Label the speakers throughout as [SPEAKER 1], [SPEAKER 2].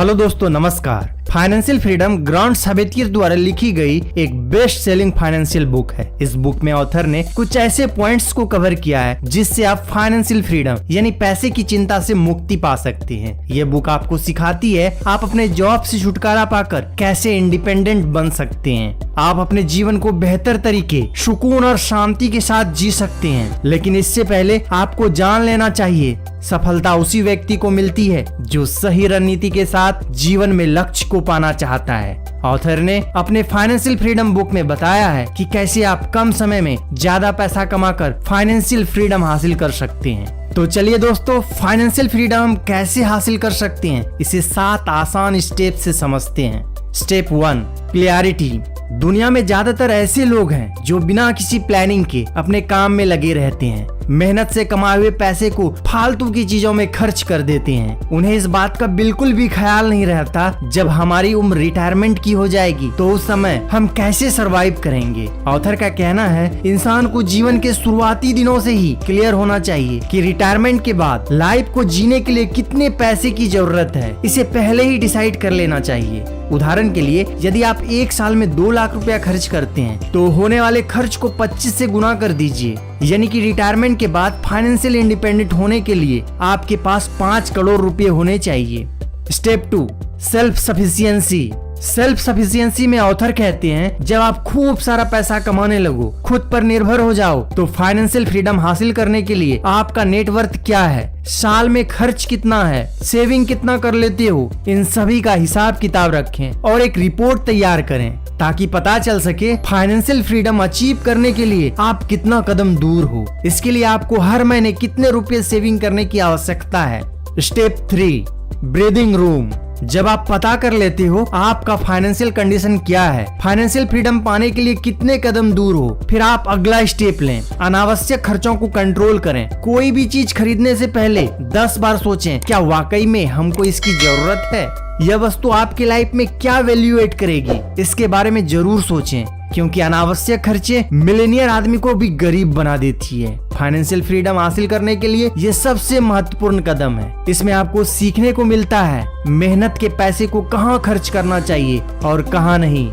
[SPEAKER 1] Hello दोस्तों, नमस्कार। Financial freedom grant साबितियर द्वारा लिखी गई एक बेस्ट सेलिंग फाइनेंशियल बुक है। इस बुक में ऑथर ने कुछ ऐसे पॉइंट्स को कवर किया है जिससे आप फाइनेंशियल फ्रीडम यानी पैसे की चिंता से मुक्ति पा सकते हैं। ये बुक आपको सिखाती है आप अपने जॉब से छुटकारा पाकर कैसे इंडिपेंडेंट बन सकते हैं। आप अपने जीवन को बेहतर तरीके, सुकून और शांति के साथ जी सकते हैं। लेकिन इससे पहले आपको जान लेना चाहिए सफलता उसी व्यक्ति को मिलती है जो सही रणनीति के साथ जीवन में लक्ष्य को पाना चाहता है। ऑथर ने अपने फाइनेंशियल फ्रीडम बुक में बताया है कि कैसे आप कम समय में ज्यादा पैसा कमाकर फाइनेंशियल फ्रीडम हासिल कर सकते हैं। तो चलिए दोस्तों, फाइनेंशियल फ्रीडम हम कैसे हासिल कर सकते हैं इसे 7 आसान स्टेप से समझते हैं। Step 1, clarity. दुनिया में ज्यादातर ऐसे लोग हैं जो बिना किसी प्लानिंग के अपने काम में लगे रहते हैं, मेहनत से कमाए हुए पैसे को फालतू की चीजों में खर्च कर देते हैं। उन्हें इस बात का बिल्कुल भी ख्याल नहीं रहता जब हमारी उम्र रिटायरमेंट की हो जाएगी तो उस समय हम कैसे सरवाइव करेंगे। ऑथर का कहना है इंसान को जीवन के शुरुआती दिनों से ही क्लियर होना चाहिए कि रिटायरमेंट के बाद लाइफ को जीने के लिए कितने पैसे की जरूरत है, इसे पहले ही डिसाइड कर लेना चाहिए। उदाहरण के लिए, यदि आप एक साल में 2 लाख रुपया खर्च करते हैं तो होने वाले खर्च को 25 से गुना कर दीजिए, यानी कि रिटायरमेंट के बाद फाइनेंशियल इंडिपेंडेंट होने के लिए आपके पास 5 करोड़ रुपए होने चाहिए। Step 2, self sufficiency. Self sufficiency में ऑथर कहते हैं जब आप खूब सारा पैसा कमाने लगो, खुद पर निर्भर हो जाओ, तो फाइनेंशियल फ्रीडम हासिल करने के लिए आपका नेटवर्थ क्या है, साल में खर्च कितना है, सेविंग कितना कर लेते हो, इन सभी का हिसाब किताब रखें और एक रिपोर्ट तैयार करें ताकि पता चल सके फाइनेंशियल फ्रीडम अचीव करने के लिए आप कितना कदम दूर हो। इसके लिए आपको हर महीने कितने रुपए सेविंग करने की आवश्यकता है। Step 3, breathing room. जब आप पता कर लेते हो आपका फाइनेंशियल कंडीशन क्या है, फाइनेंशियल फ्रीडम पाने के लिए कितने कदम दूर हो, फिर आप अगला स्टेप लें। अनावश्यक खर्चों को कंट्रोल करें। कोई भी चीज खरीदने से पहले 10 बार सोचें क्या वाकई में हमको इसकी जरूरत है, यह वस्तु आपकी लाइफ में क्या वैल्यू ऐड करेगी, इसके बारे में जरूर सोचें, क्योंकि अनावश्यक खर्चे मिलेनियर आदमी को भी गरीब बना देती है। फाइनेंशियल फ्रीडम हासिल करने के लिए ये सबसे महत्वपूर्ण कदम है। इसमें आपको सीखने को मिलता है मेहनत के पैसे को कहाँ खर्च करना चाहिए और कहाँ नहीं।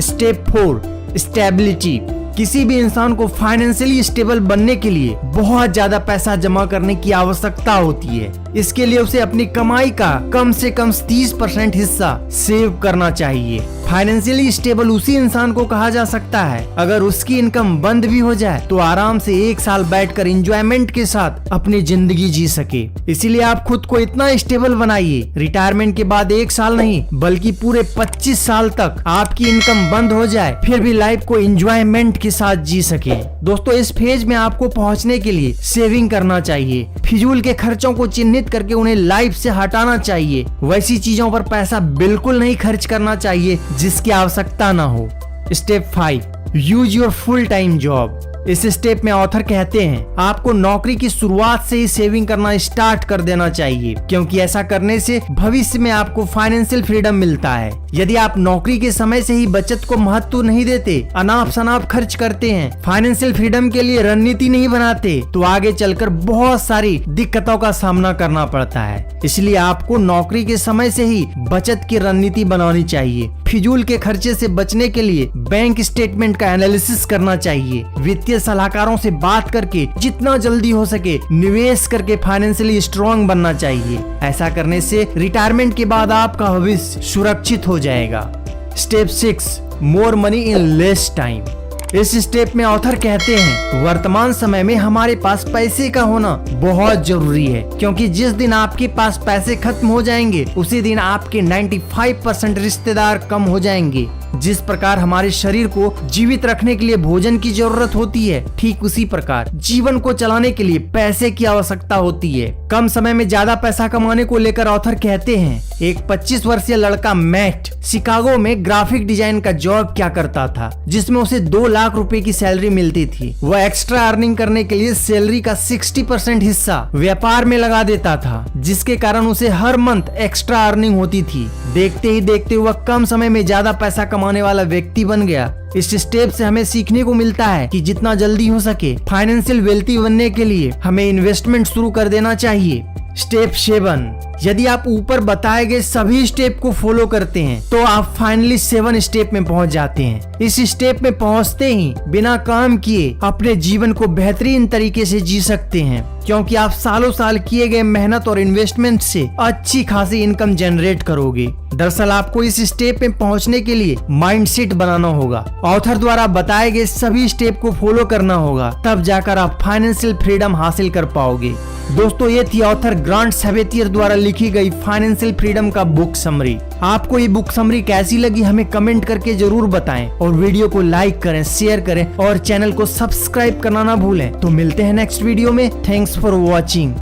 [SPEAKER 1] Step 4, stability. किसी भी इंसान को फाइनेंशियली स्टेबल बनने के लिए बहुत ज्यादा पैसा जमा करने की आवश्यकता होती है। इसके लिए उसे अपनी कमाई का कम से कम 30% हिस्सा सेव करना चाहिए। फाइनेंशियली स्टेबल उसी इंसान को कहा जा सकता है अगर उसकी इनकम बंद भी हो जाए तो आराम से 1 साल बैठकर एंजॉयमेंट के साथ अपनी जिंदगी जी सके। इसीलिए आप खुद को इतना स्टेबल बनाइए, रिटायरमेंट के बाद 1 साल नहीं बल्कि पूरे 25 साल तक आपकी इनकम बंद हो जाए फिर भी लाइफ को एंजॉयमेंट के साथ जी सके। दोस्तों, इस फेज में आपको पहुंचने के लिए सेविंग करना चाहिए, फिजूल के खर्चों को चिन्हित करके उन्हें लाइफ से हटाना चाहिए। वैसी चीजों पर पैसा बिल्कुल नहीं खर्च करना चाहिए जिसकी आवश्यकता ना हो। Step 5, use your full time job. इस स्टेप में ऑथर कहते हैं आपको नौकरी की शुरुआत से ही सेविंग करना स्टार्ट कर देना चाहिए, क्योंकि ऐसा करने से भविष्य में आपको फाइनेंशियल फ्रीडम मिलता है। यदि आप नौकरी के समय से ही बचत को महत्व नहीं देते, अनाप शनाप खर्च करते हैं, फाइनेंशियल फ्रीडम के लिए रणनीति नहीं बनाते, तो आगे चलकर बहुत सारी दिक्कतों का सामना करना पड़ता है। इसलिए आपको नौकरी के समय से ही बचत की रणनीति बनानी चाहिए। फिजूल के खर्चे से बचने के लिए बैंक स्टेटमेंट का एनालिसिस करना चाहिए। वित्तीय सलाहकारों से बात करके जितना जल्दी हो सके निवेश करके फाइनेंशियली स्ट्रांग बनना चाहिए। ऐसा करने से रिटायरमेंट के बाद आपका भविष्य सुरक्षित हो जाएगा। Step 6, more money in less time. इस स्टेप में ऑथर कहते हैं वर्तमान समय में हमारे पास पैसे का होना बहुत जरूरी है, क्योंकि जिस दिन आपके पास पैसे खत्म हो जाएंगे उसी दिन आपके 95% रिश्तेदार कम हो जाएंगे। जिस प्रकार हमारे शरीर को जीवित रखने के लिए भोजन की जरूरत होती है, ठीक उसी प्रकार जीवन को चलाने के लिए पैसे की आवश्यकता होती है। कम समय में ज्यादा पैसा कमाने को लेकर ऑथर कहते हैं एक 25 वर्षीय लड़का मैट शिकागो में ग्राफिक डिजाइन का जॉब क्या करता था, जिसमें उसे 2 लाख रुपए की सैलरी मिलती थी। वह एक्स्ट्रा अर्निंग करने के लिए सैलरी का 60% हिस्सा व्यापार में लगा देता था, जिसके कारण उसे हर मंथ एक्स्ट्रा अर्निंग होती थी। देखते ही देखते वह कम समय में ज्यादा पैसा कमाने वाला व्यक्ति बन गया। इस स्टेप से हमें सीखने को मिलता है कि जितना जल्दी हो सके फाइनेंशियल वेल्थी बनने के लिए हमें इन्वेस्टमेंट शुरू कर देना चाहिए। स्टेप 7, यदि आप ऊपर बताए गए सभी स्टेप को फॉलो करते हैं तो आप फाइनली 7 स्टेप में पहुंच जाते हैं। इस स्टेप में पहुंचते ही बिना काम किए अपने जीवन को बेहतरीन तरीके से जी सकते हैं, क्योंकि आप सालों साल किए गए मेहनत और इन्वेस्टमेंट से अच्छी खासी इनकम जनरेट करोगे। दरअसल आपको इस स्टेप में पहुंचने के लिए माइंडसेट बनाना होगा। ऑथर द्वारा बताए गए सभी स्टेप को फॉलो करना होगा, तब जाकर आप फाइनेंशियल फ्रीडम हासिल कर पाओगे। दोस्तों, ये थी ऑथर ग्रांट सवेतियर द्वारा लिखी गई फाइनेंशियल फ्रीडम का बुक समरी। आपको ये बुक समरी कैसी लगी हमें कमेंट करके जरूर बताएं और वीडियो को लाइक करें, शेयर करें और चैनल को सब्सक्राइब करना ना भूलें। तो मिलते हैं नेक्स्ट वीडियो में। Thanks for watching.